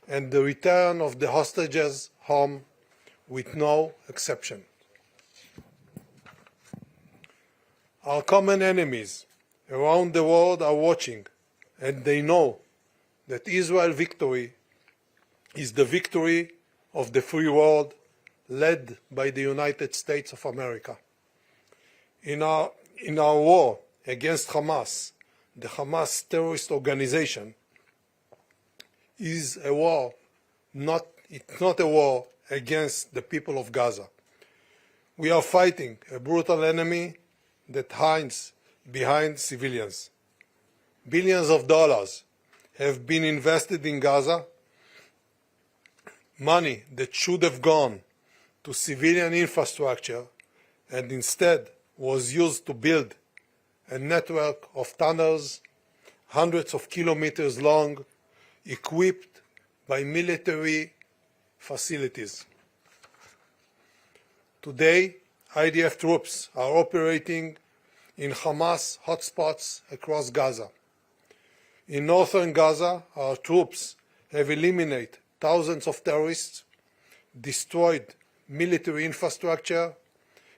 and the return of the hostages home with no exception. Our common enemies around the world are watching, and they know that Israel's victory is the victory of the free world led by the United States of America. In our war against Hamas, the Hamas terrorist organization is a war, it's not a war against the people of Gaza. We are fighting a brutal enemy that hides behind civilians. Billions of dollars have been invested in Gaza, money that should have gone to civilian infrastructure and instead was used to build a network of tunnels hundreds of kilometers long, equipped by military facilities. Today, IDF troops are operating in Hamas hotspots across Gaza. In northern Gaza, our troops have eliminated thousands of terrorists, destroyed military infrastructure,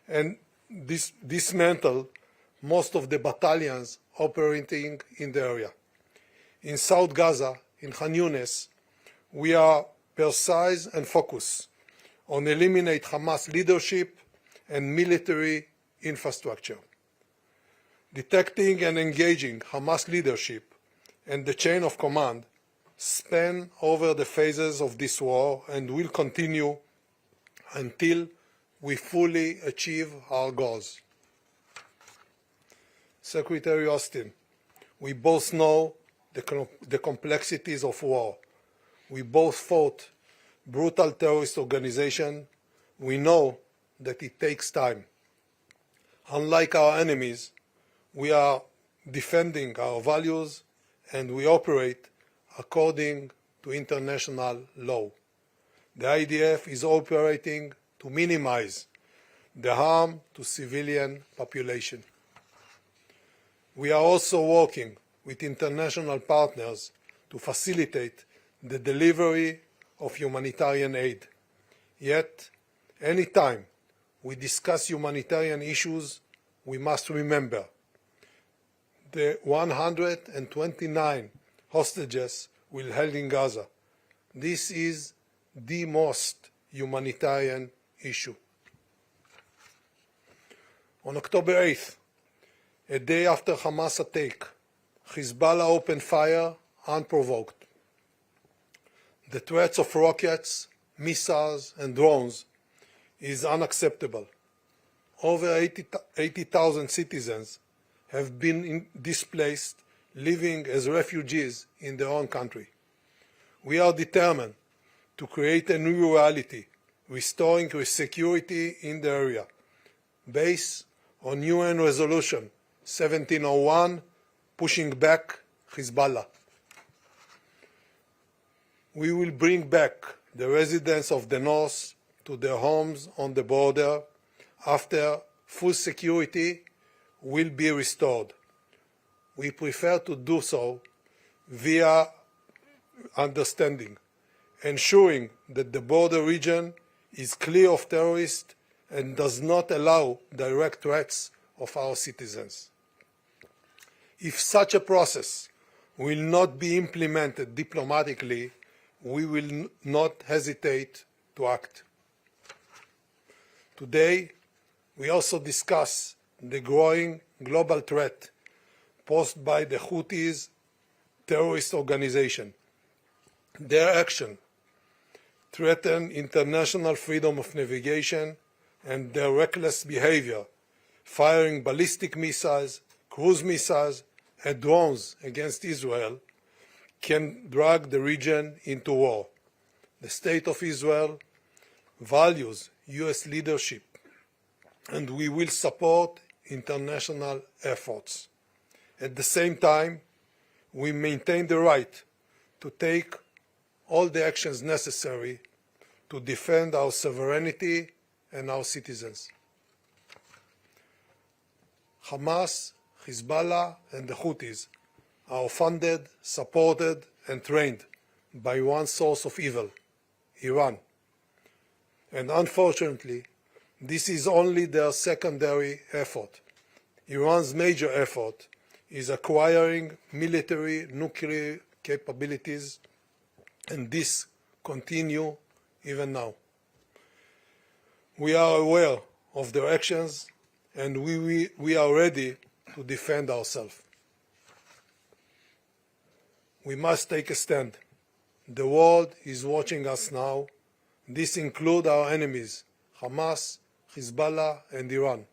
and dismantled most of the battalions operating in the area. In South Gaza, in Khan Yunis, we are precise and focused on eliminate Hamas leadership and military infrastructure. Detecting and engaging Hamas leadership and the chain of command span over the phases of this war and will continue until we fully achieve our goals. Secretary Austin, we both know the complexities of war. We both fought brutal terrorist organizations. We know that it takes time. Unlike our enemies, we are defending our values and we operate according to international law. The IDF is operating to minimize the harm to civilian population. We are also working with international partners to facilitate the delivery of humanitarian aid. Yet, any time we discuss humanitarian issues, we must remember the 129 hostages we held in Gaza. This is the most humanitarian issue. On October 8th, a day after Hamas attack, Hezbollah opened fire unprovoked. The threats of rockets, missiles, and drones is unacceptable. Over 80,000 citizens have been displaced, living as refugees in their own country. We are determined to create a new reality, restoring security in the area, based on UN Resolution 1701, pushing back Hezbollah. We will bring back the residents of the north to their homes on the border after full security will be restored. We prefer to do so via understanding, ensuring that the border region is clear of terrorists and does not allow direct threats of our citizens. If such a process will not be implemented diplomatically, we will not hesitate to act. Today, we also discuss the growing global threat posed by the Houthis terrorist organization. Their action threatens international freedom of navigation, and their reckless behavior, firing ballistic missiles, cruise missiles, and drones against Israel, can drag the region into war. The State of Israel values US leadership, and we will support international efforts. At the same time, we maintain the right to take all the actions necessary to defend our sovereignty and our citizens. Hamas, Hezbollah, and the Houthis are funded, supported, and trained by one source of evil, Iran. And unfortunately, this is only their secondary effort. Iran's major effort is acquiring military nuclear capabilities, and this continues even now. We are aware of their actions, and we are ready to defend ourselves. We must take a stand. The world is watching us now. This includes our enemies, Hamas, Hezbollah, and Iran.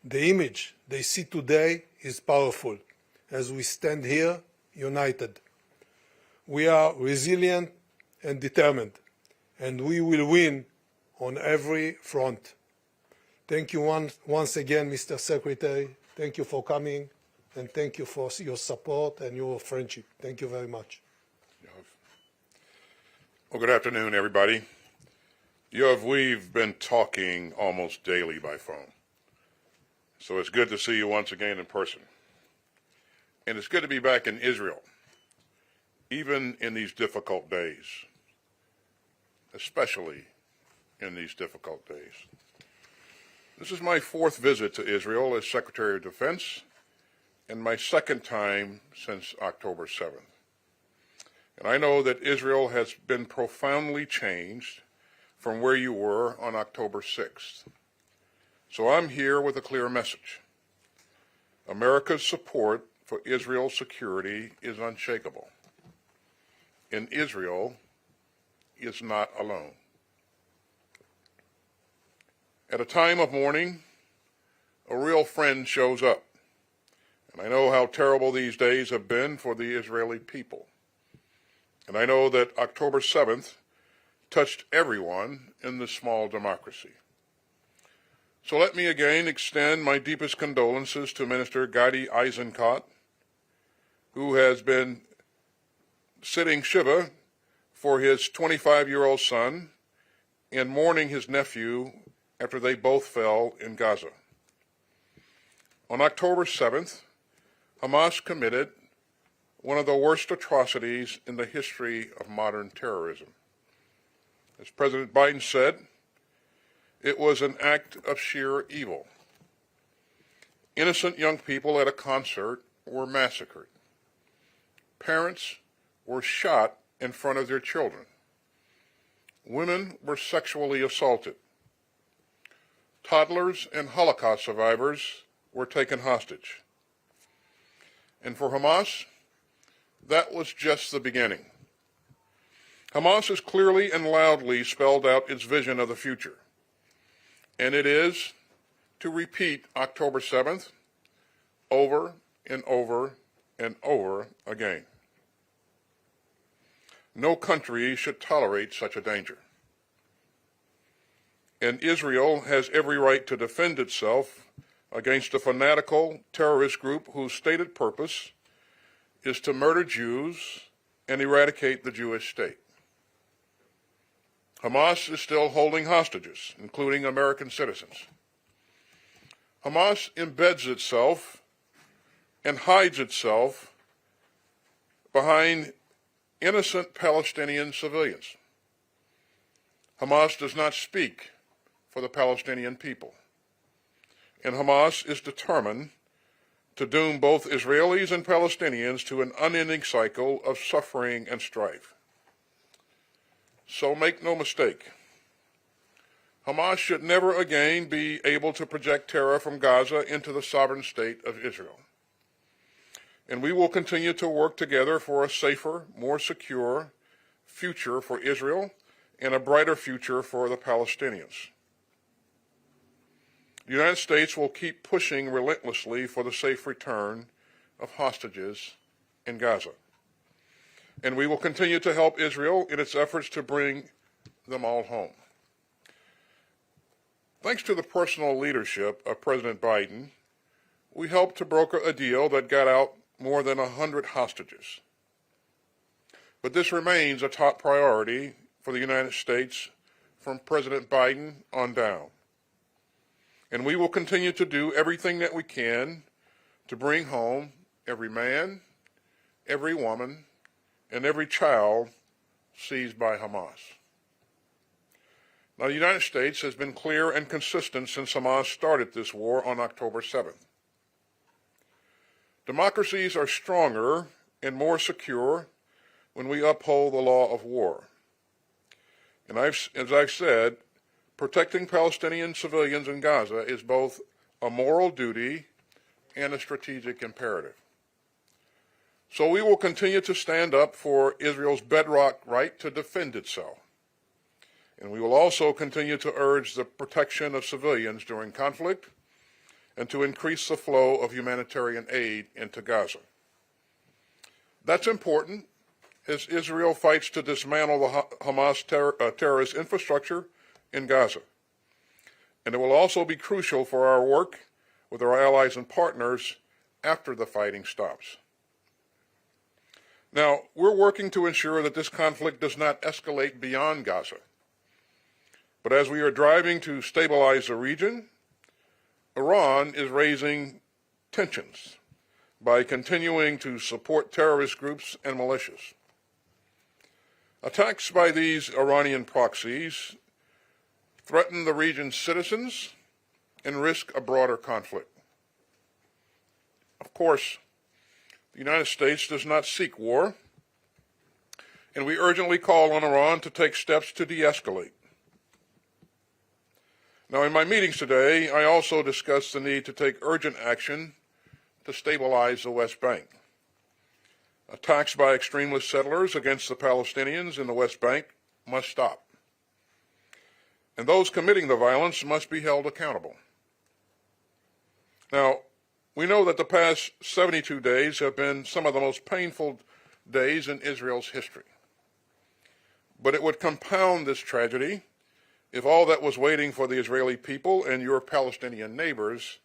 The image they see today is powerful as we stand here united. We are resilient and determined, and we will win on every front. Thank you once again, Mr. Secretary. Thank you for coming, and thank you for your support and your friendship. Thank you very much. Well, good afternoon, everybody. Yoav, we've been talking almost daily by phone, so it's good to see you once again in person. And it's good to be back in Israel, even in these difficult days, especially in these difficult days. This is my fourth visit to Israel as Secretary of Defense, and my second time since October 7th. And I know that Israel has been profoundly changed from where you were on October 6th. So I'm here with a clear message. America's support for Israel's security is unshakable. And Israel is not alone. At a time of mourning, a real friend shows up. And I know how terrible these days have been for the Israeli people. And I know that October 7th touched everyone in this small democracy. So let me again extend my deepest condolences to Minister Gadi Eisenkot, who has been sitting Shiva for his 25-year-old son and mourning his nephew after they both fell in Gaza. On October 7th, Hamas committed one of the worst atrocities in the history of modern terrorism. As President Biden said, it was an act of sheer evil. Innocent young people at a concert were massacred. Parents were shot in front of their children. Women were sexually assaulted. Toddlers and Holocaust survivors were taken hostage. And for Hamas, that was just the beginning. Hamas has clearly and loudly spelled out its vision of the future, and it is to repeat October 7th over and over and over again. No country should tolerate such a danger. And Israel has every right to defend itself against a fanatical terrorist group whose stated purpose is to murder Jews and eradicate the Jewish state. Hamas is still holding hostages, including American citizens. Hamas embeds itself and hides itself behind innocent Palestinian civilians. Hamas does not speak for the Palestinian people. And Hamas is determined to doom both Israelis and Palestinians to an unending cycle of suffering and strife. So make no mistake, Hamas should never again be able to project terror from Gaza into the sovereign state of Israel. And we will continue to work together for a safer, more secure future for Israel and a brighter future for the Palestinians. The United States will keep pushing relentlessly for the safe return of hostages in Gaza. And we will continue to help Israel in its efforts to bring them all home. Thanks to the personal leadership of President Biden, we helped to broker a deal that got out more than 100 hostages. But this remains a top priority for the United States from President Biden on down. And we will continue to do everything that we can to bring home every man, every woman, and every child seized by Hamas. Now, the United States has been clear and consistent since Hamas started this war on October 7th. Democracies are stronger and more secure when we uphold the law of war. And as I've said, protecting Palestinian civilians in Gaza is both a moral duty and a strategic imperative. So we will continue to stand up for Israel's bedrock right to defend itself. And we will also continue to urge the protection of civilians during conflict and to increase the flow of humanitarian aid into Gaza. That's important as Israel fights to dismantle the Hamas terrorist infrastructure in Gaza. And it will also be crucial for our work with our allies and partners after the fighting stops. Now, we're working to ensure that this conflict does not escalate beyond Gaza. But as we are driving to stabilize the region, Iran is raising tensions by continuing to support terrorist groups and militias. Attacks by these Iranian proxies threaten the region's citizens and risk a broader conflict. Of course, the United States does not seek war, and we urgently call on Iran to take steps to de-escalate. Now, in my meetings today, I also discussed the need to take urgent action to stabilize the West Bank. Attacks by extremist settlers against the Palestinians in the West Bank must stop. And those committing the violence must be held accountable. Now, we know that the past 72 days have been some of the most painful days in Israel's history. But it would compound this tragedy if all that was waiting for the Israeli people and your Palestinian neighbors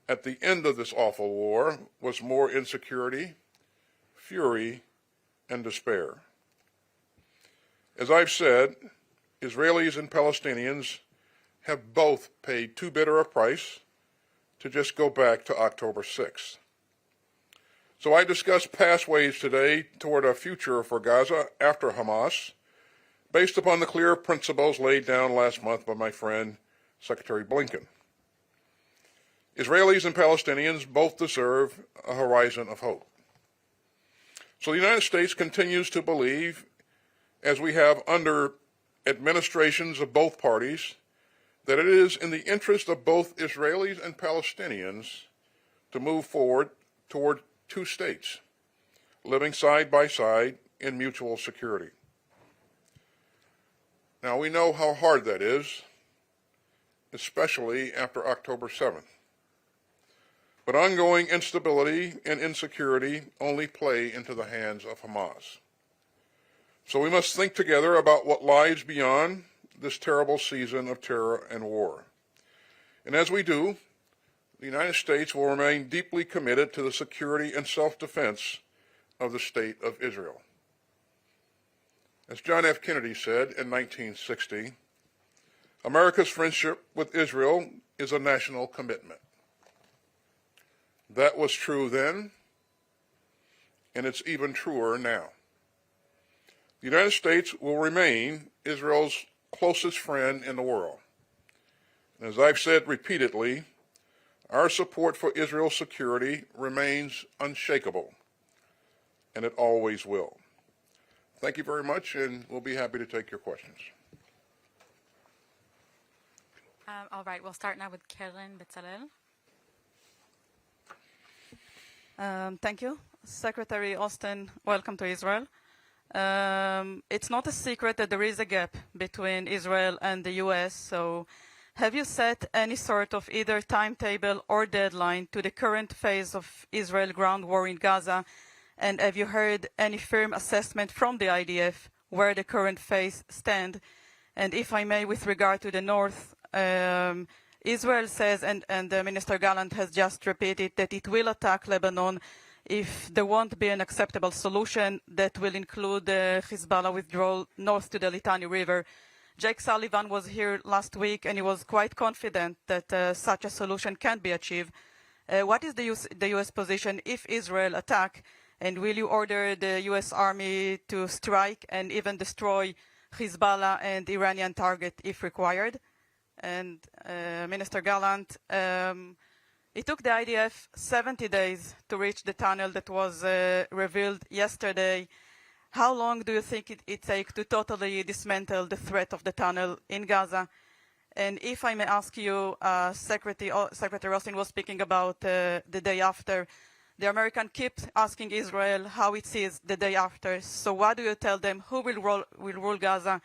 at the end of this awful war was more insecurity, fury, and despair. As I've said, Israelis and Palestinians have both paid too bitter a price to just go back to October 6th. So I discussed pathways today toward a future for Gaza after Hamas, based upon the clear principles laid down last month by my friend, Secretary Blinken. Israelis and Palestinians both deserve a horizon of hope. So the United States continues to believe, as we have under administrations of both parties, that it is in the interest of both Israelis and Palestinians to move forward toward two states, living side by side in mutual security. Now, we know how hard that is, especially after October 7th. But ongoing instability and insecurity only play into the hands of Hamas. So we must think together about what lies beyond this terrible season of terror and war. And as we do, the United States will remain deeply committed to the security and self-defense of the State of Israel. As John F. Kennedy said in 1960, America's friendship with Israel is a national commitment. That was true then, and it's even truer now. The United States will remain Israel's closest friend in the world. And as I've said repeatedly, our support for Israel's security remains unshakable, and it always will. Thank you very much, and we'll be happy to take your questions. All right, we'll start now with Karen Betzalel. Thank you. Secretary Austin, welcome to Israel. It's not a secret that there is a gap between Israel and the US, so have you set any sort of either timetable or deadline to the current phase of Israel ground war in Gaza? And have you heard any firm assessment from the IDF where the current phase stands? And if I may, with regard to the north, Israel says, and Minister Galant has just repeated, that it will attack Lebanon if there won't be an acceptable solution that will include Hezbollah withdrawal north to the Litani River. Jake Sullivan was here last week, and he was quite confident that such a solution can be achieved. What is the US position if Israel attack? And will you order the U.S. Army to strike and even destroy Hezbollah and Iranian target if required? And Minister Gallant, it took the IDF 70 days to reach the tunnel that was revealed yesterday. How long do you think it takes to totally dismantle the threat of the tunnel in Gaza? And if I may ask you, Secretary Austin was speaking about the day after. The American keeps asking Israel how it sees the day after. So what do you tell them? Who will rule Gaza?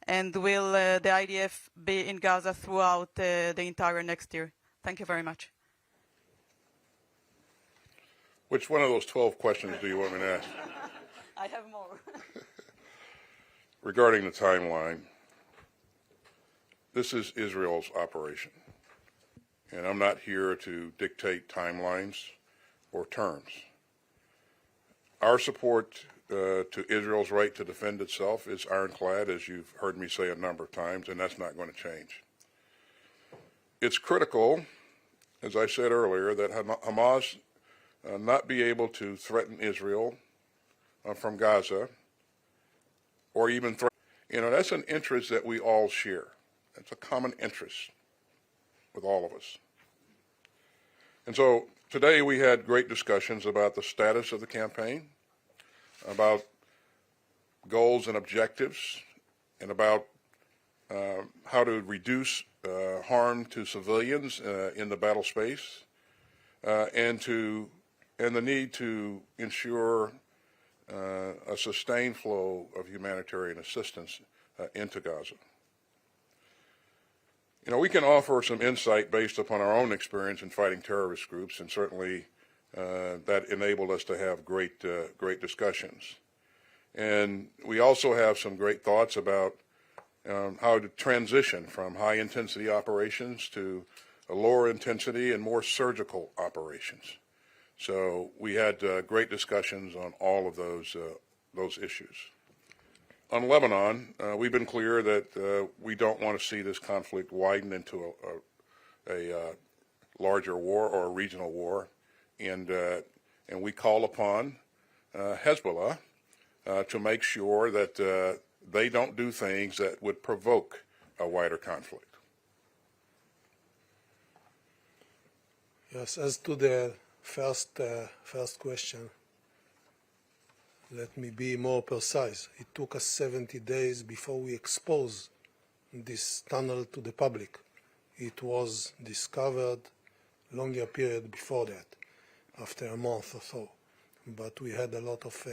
And will the IDF be in Gaza throughout the entire next year? Thank you very much. Which one of those 12 questions do you want me to ask? I have more. Regarding the timeline, this is Israel's operation. And I'm not here to dictate timelines or terms. Our support to Israel's right to defend itself is ironclad, as you've heard me say a number of times, and that's not going to change. It's critical, as I said earlier, that Hamas not be able to threaten Israel from Gaza, or even that's an interest that we all share. It's a common interest with all of us. And so today we had great discussions about the status of the campaign, about goals and objectives, and about how to reduce harm to civilians in the battle space, and the need to ensure a sustained flow of humanitarian assistance into Gaza. We can offer some insight based upon our own experience in fighting terrorist groups, and certainly that enabled us to have great discussions. And we also have some great thoughts about how to transition from high-intensity operations to a lower intensity and more surgical operations. So we had great discussions on all of those issues. On Lebanon, we've been clear that we don't want to see this conflict widen into a larger war or a regional war, and we call upon Hezbollah to make sure that they don't do things that would provoke a wider conflict. Yes, as to the first question, let me be more precise. It took us 70 days before we exposed this tunnel to the public. It was discovered longer period before that, after a month or so. But we had a lot of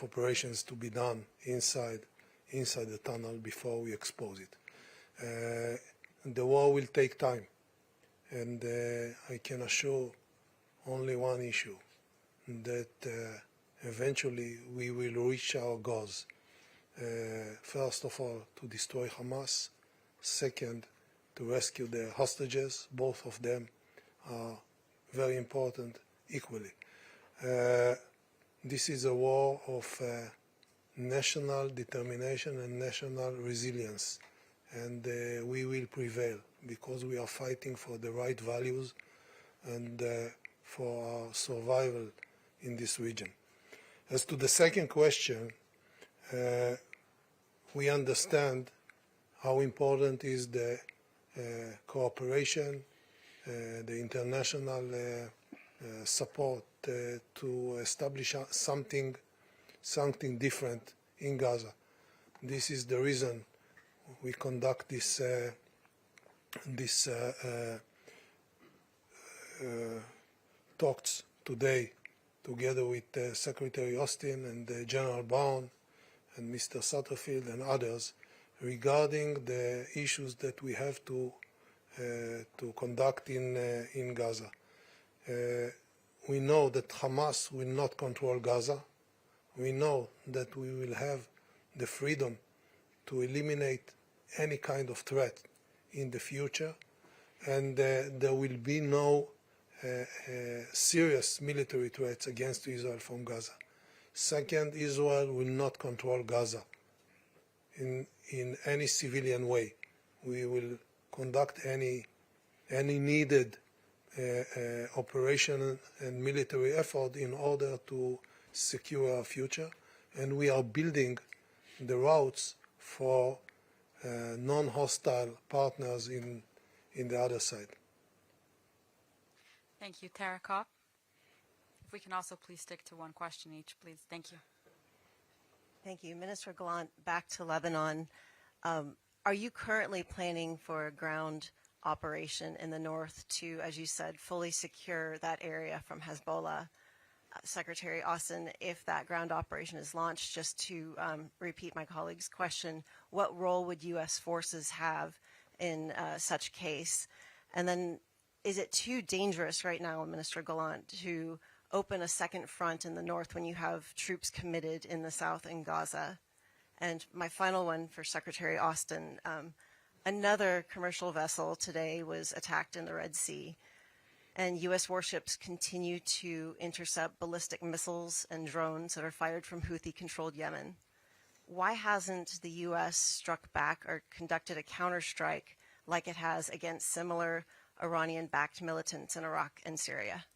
operations to be done inside the tunnel before we expose it. The war will take time, and I can assure only one issue, that eventually we will reach our goals. First of all, to destroy Hamas. Second, to rescue the hostages. Both of them are very important equally. This is a war of national determination and national resilience, and we will prevail because we are fighting for the right values and for our survival in this region. As to the second question, we understand how important is the cooperation, the international support to establish something different in Gaza. This is the reason we conduct this talks today, together with Secretary Austin and General Brown and Mr. Satterfield and others, regarding the issues that we have to conduct in Gaza. We know that Hamas will not control Gaza. We know that we will have the freedom to eliminate any kind of threat in the future, and there will be no serious military threats against Israel from Gaza. Second, Israel will not control Gaza in any civilian way. We will conduct any needed operation and military effort in order to secure our future, and we are building the routes for non-hostile partners in the other side. Thank you, Tara Kopp. If we can also please stick to one question each, please. Thank you. Thank you. Minister Gallant, back to Lebanon. Are you currently planning for a ground operation in the north to, as you said, fully secure that area from Hezbollah? Secretary Austin, if that ground operation is launched, just to repeat my colleague's question, what role would U.S. forces have in such case? And then is it too dangerous right now, Minister Gallant, to open a second front in the north when you have troops committed in the south in Gaza? And my final one for Secretary Austin, another commercial vessel today was attacked in the Red Sea, and U.S. warships continue to intercept ballistic missiles and drones that are fired from Houthi-controlled Yemen. Why hasn't the U.S. struck back or conducted a counterstrike like it has against similar Iranian-backed militants in Iraq and Syria?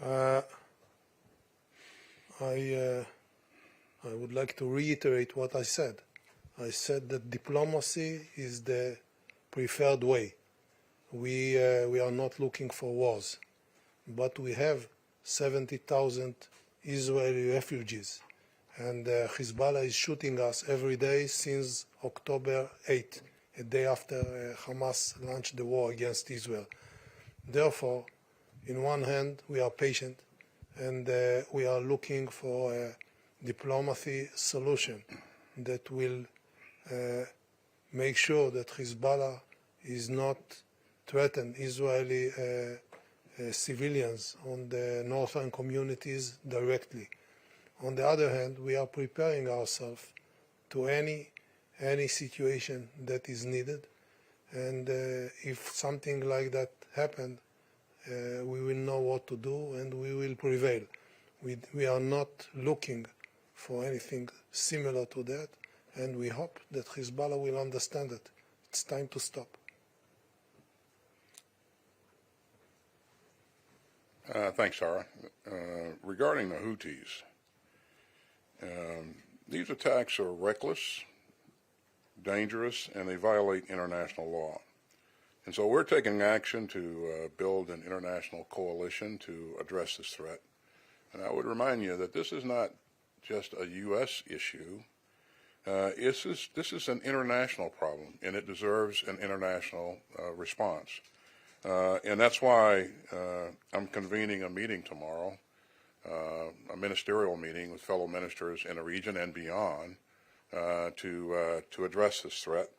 I would like to reiterate what I said. I said that diplomacy is the preferred way. We are not looking for wars, but we have 70,000 Israeli refugees, and Hezbollah is shooting us every day since October 8, a day after Hamas launched the war against Israel. Therefore, in one hand, we are patient, and we are looking for a diplomacy solution that will make sure that Hezbollah is not threaten Israeli civilians on the northern communities directly. On the other hand, we are preparing ourselves to any situation that is needed, and if something like that happened, we will know what to do and we will prevail. We are not looking for anything similar to that, and we hope that Hezbollah will understand it. It's time to stop. Thanks, Sarah. Regarding the Houthis, these attacks are reckless, dangerous, and they violate international law. And so we're taking action to build an international coalition to address this threat. And I would remind you that this is not just a U.S. issue. This is an international problem, and it deserves an international response. And that's why I'm convening a meeting tomorrow, a ministerial meeting with fellow ministers in the region and beyond to address this threat.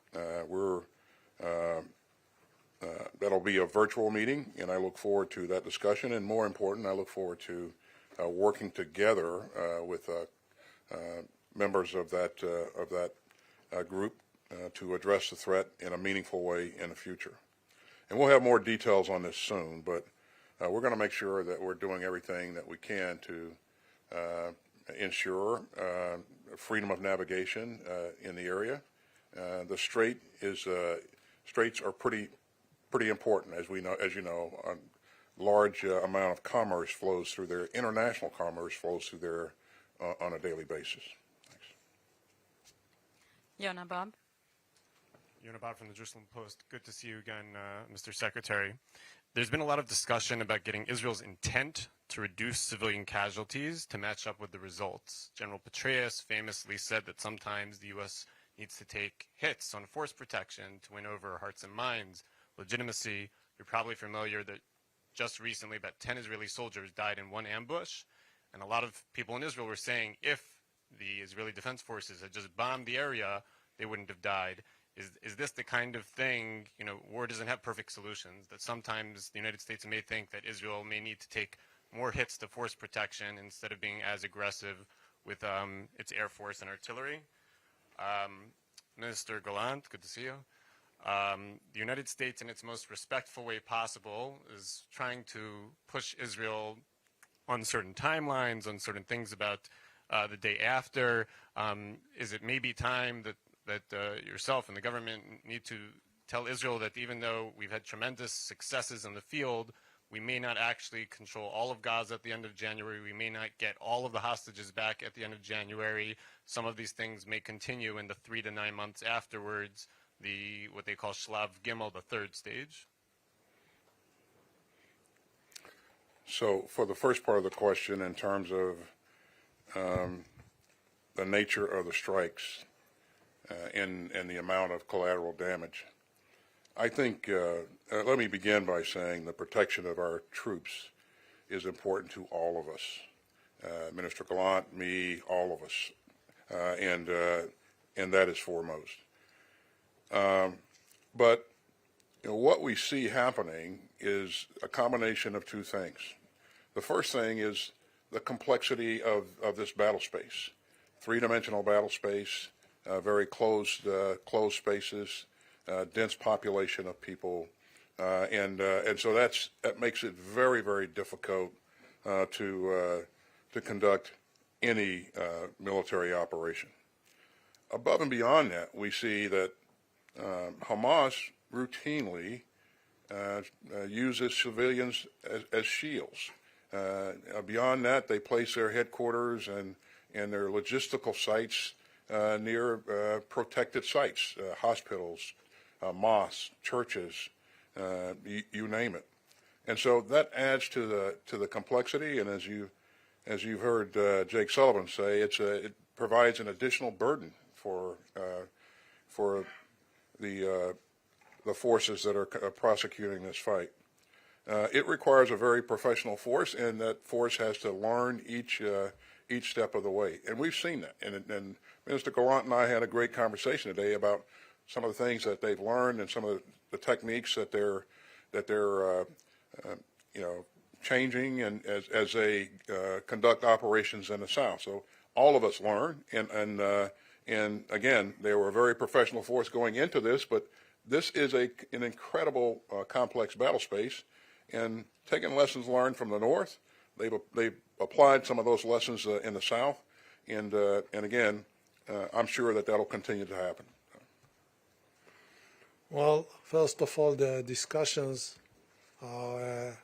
That'll be a virtual meeting, and I look forward to that discussion. And more important, I look forward to working together with members of that group to address the threat in a meaningful way in the future. And we'll have more details on this soon, but we're going to make sure that we're doing everything that we can to ensure freedom of navigation in the area. The straits are pretty important, as you know. A large amount of commerce flows through there. International commerce flows through there on a daily basis. Thanks. Yonah Bob. Yonah Bob from the Jerusalem Post. Good to see you again, Mr. Secretary. There's been a lot of discussion about getting Israel's intent to reduce civilian casualties to match up with the results. General Petraeus famously said that sometimes the U.S. needs to take hits on force protection to win over hearts and minds. Legitimacy, you're probably familiar that just recently about 10 Israeli soldiers died in one ambush, and a lot of people in Israel were saying if the Israeli Defense Forces had just bombed the area, they wouldn't have died. Is this the kind of thing, war doesn't have perfect solutions, that sometimes the United States may think that Israel may need to take more hits to force protection instead of being as aggressive with its air force and artillery? Minister Galant, good to see you. The United States, in its most respectful way possible, is trying to push Israel on certain timelines, on certain things about the day after. Is it maybe time that yourself and the government need to tell Israel that even though we've had tremendous successes in the field, we may not actually control all of Gaza at the end of January. We may not get all of the hostages back at the end of January. Some of these things may continue in the 3 to 9 months afterwards, what they call Shlav Gimel, the third stage. So for the first part of the question, in terms of the nature of the strikes and the amount of collateral damage, I think, let me begin by saying the protection of our troops is important to all of us. Minister Gallant, me, all of us, and that is foremost. But what we see happening is a combination of two things. The first thing is the complexity of this battle space, three-dimensional battle space, very closed spaces, dense population of people, and so that makes it very, very difficult to conduct any military operation. Above and beyond that, we see that Hamas routinely uses civilians as shields. Beyond that, they place their headquarters and their logistical sites near protected sites, hospitals, mosques, churches, you name it. And so that adds to the complexity. And as you've heard Jake Sullivan say, it provides an additional burden for the forces that are prosecuting this fight. It requires a very professional force, and that force has to learn each step of the way. And we've seen that. And Minister Gallant and I had a great conversation today about some of the things that they've learned and some of the techniques that they're changing and as they conduct operations in the South. So all of us learn, and again, they were a very professional force going into this, but this is an incredible complex battle space, and taking lessons learned from the North, they've applied some of those lessons in the South, and again, I'm sure that'll continue to happen. Well, first of all, the discussions are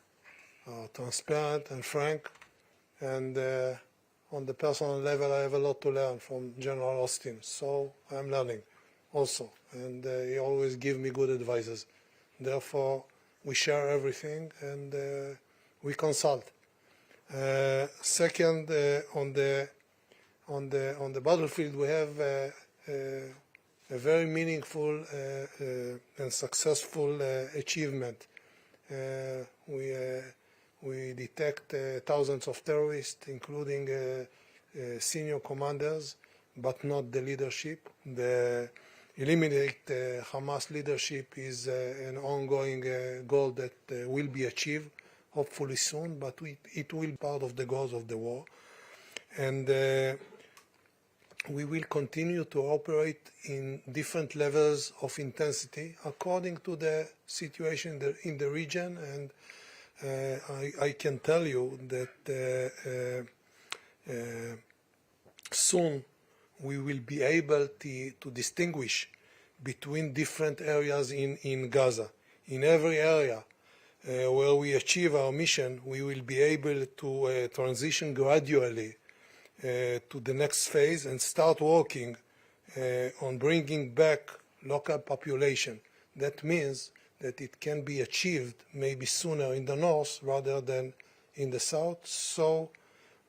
transparent and frank, and on the personal level, I have a lot to learn from General Austin, so I'm learning also, and he always gives me good advices. Therefore, we share everything and we consult. Second, on the battlefield, we have a very meaningful and successful achievement. We detect thousands of terrorists, including senior commanders, but not the leadership. The eliminate Hamas leadership is an ongoing goal that will be achieved, hopefully soon, but it will be part of the goals of the war. And we will continue to operate in different levels of intensity according to the situation in the region. And I can tell you that soon we will be able to distinguish between different areas in Gaza. In every area where we achieve our mission, we will be able to transition gradually to the next phase and start working on bringing back local population. That means that it can be achieved maybe sooner in the north rather than in the south. So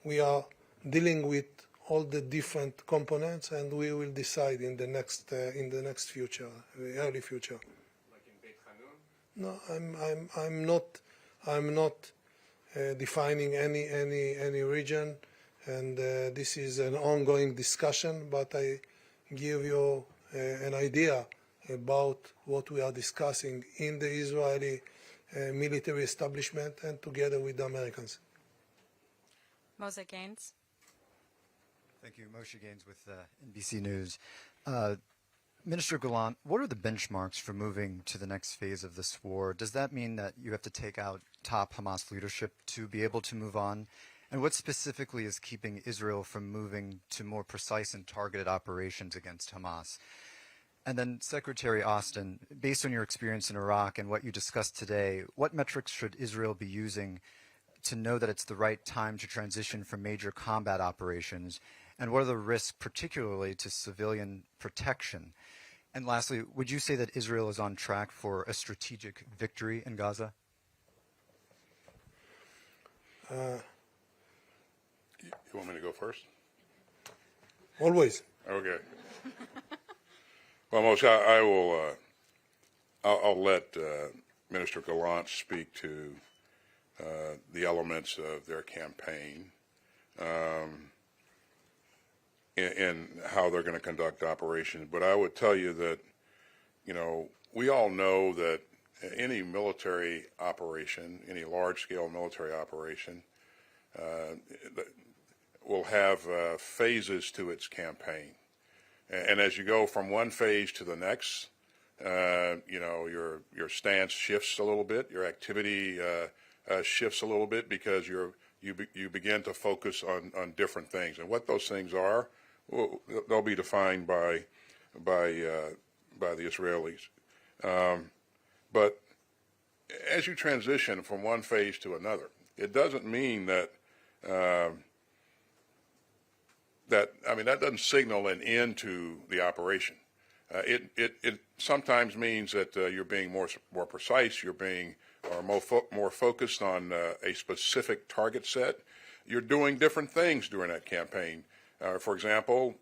we are dealing with all the different components, and we will decide in the next future, early future. Like in Beit Hanun? No, I'm not defining any region, and this is an ongoing discussion. But I give you an idea about what we are discussing in the Israeli military establishment and together with the Americans. Moshe Gaines. Thank you. Moshe Gaines with NBC News. Minister Gallant, what are the benchmarks for moving to the next phase of this war? Does that mean that you have to take out top Hamas leadership to be able to move on? And what specifically is keeping Israel from moving to more precise and targeted operations against Hamas? And then Secretary Austin, based on your experience in Iraq and what you discussed today, what metrics should Israel be using to know that it's the right time to transition from major combat operations? And what are the risks, particularly to civilian protection? And lastly, would you say that Israel is on track for a strategic victory in Gaza? You want me to go first? Always. Okay. Well, Moshe, I will. I'll let Minister Gallant speak to the elements of their campaign and how they're going to conduct operations. But I would tell you that, we all know that any military operation, any large-scale military operation, will have phases to its campaign. And as you go from one phase to the next, your stance shifts a little bit, your activity shifts a little bit because you begin to focus on different things. And what those things are, they'll be defined by the Israelis. But as you transition from one phase to another, it doesn't mean that that doesn't signal an end to the operation. It sometimes means that you're being more precise, you're being more focused on a specific target set. You're doing different things during that campaign. For example,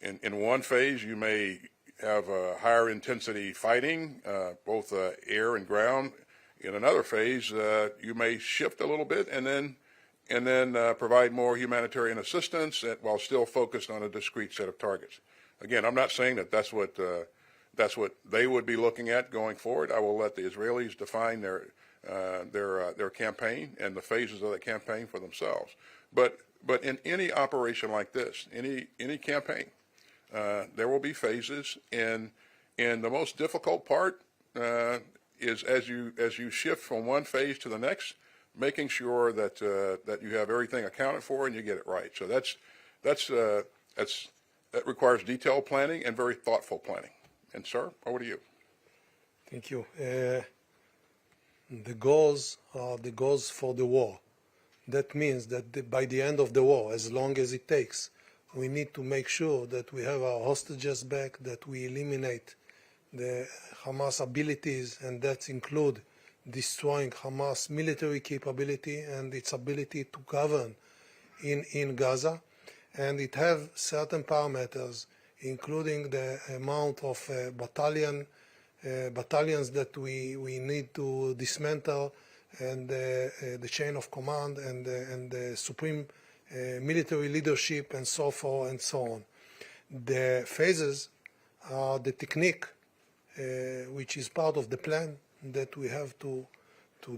in one phase, you may have higher intensity fighting, both air and ground. In another phase, you may shift a little bit and then provide more humanitarian assistance while still focused on a discrete set of targets. Again, I'm not saying that that's what they would be looking at going forward. I will let the Israelis define their campaign and the phases of the campaign for themselves. But in any operation like this, any campaign, there will be phases, and the most difficult part is as you shift from one phase to the next, making sure that you have everything accounted for and you get it right. So that requires detailed planning and very thoughtful planning. And sir, over to you. Thank you. The goals are the goals for the war. That means that by the end of the war, as long as it takes, we need to make sure that we have our hostages back, that we eliminate the Hamas abilities, and that include destroying Hamas military capability and its ability to govern in Gaza. And it have certain parameters, including the amount of battalions that we need to dismantle, and the chain of command and the supreme military leadership and so forth and so on. The phases are the technique which is part of the plan that we have to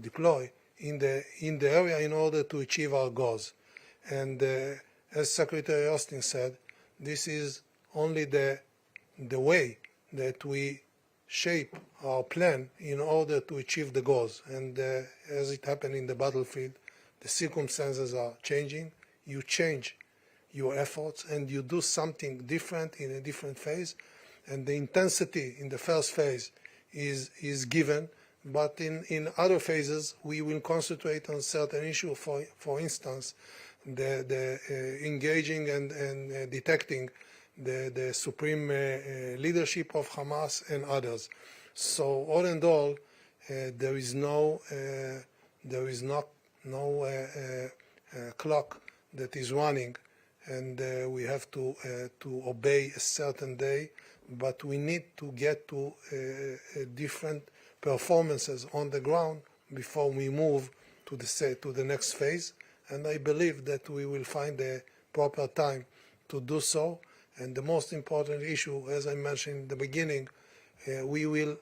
deploy in the area in order to achieve our goals. And as Secretary Austin said, this is only the way that we shape our plan in order to achieve the goals. And as it happened in the battlefield, the circumstances are changing. You change your efforts and you do something different in a different phase. And the intensity in the first phase is given, but in other phases we will concentrate on certain issues. For instance, the engaging and detecting the supreme leadership of Hamas and others. So all in all, there is no clock that is running, and we have to obey a certain day. But we need to get to different performances on the ground before we move to the next phase. And I believe that we will find the proper time to do so. And the most important issue, as I mentioned in the beginning, we will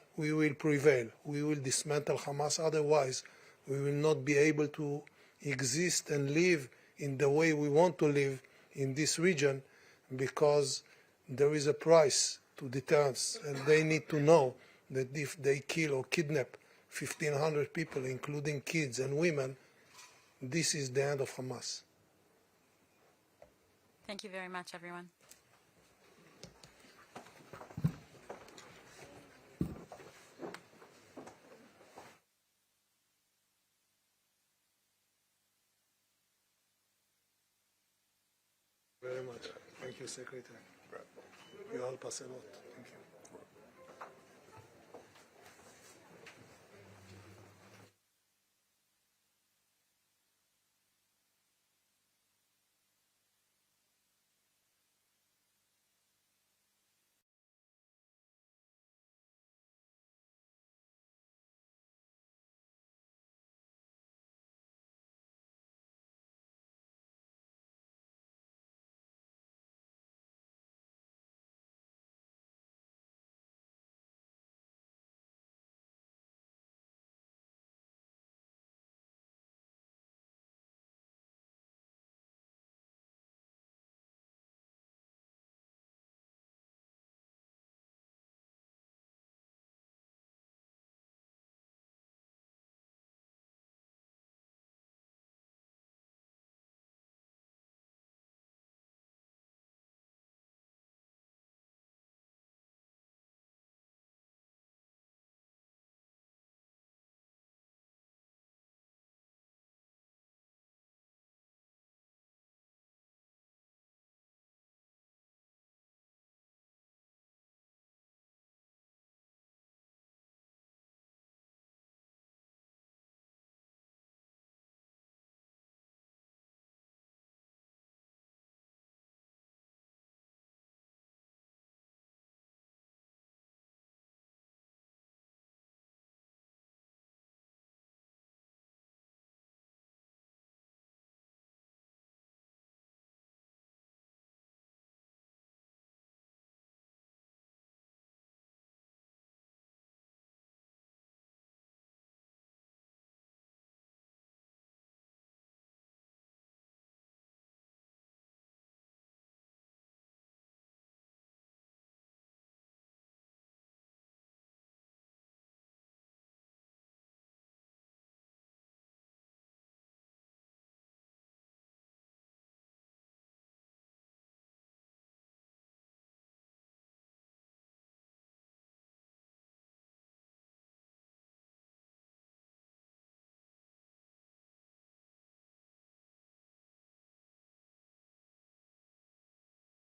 prevail. We will dismantle Hamas. Otherwise, we will not be able to exist and live in the way we want to live in this region, because there is a price to deterrence, and they need to know that if they kill or kidnap 1,500 people, including kids and women, this is the end of Hamas. Thank you very much, everyone. very much. Thank you, Secretary. You help us a lot. Thank you.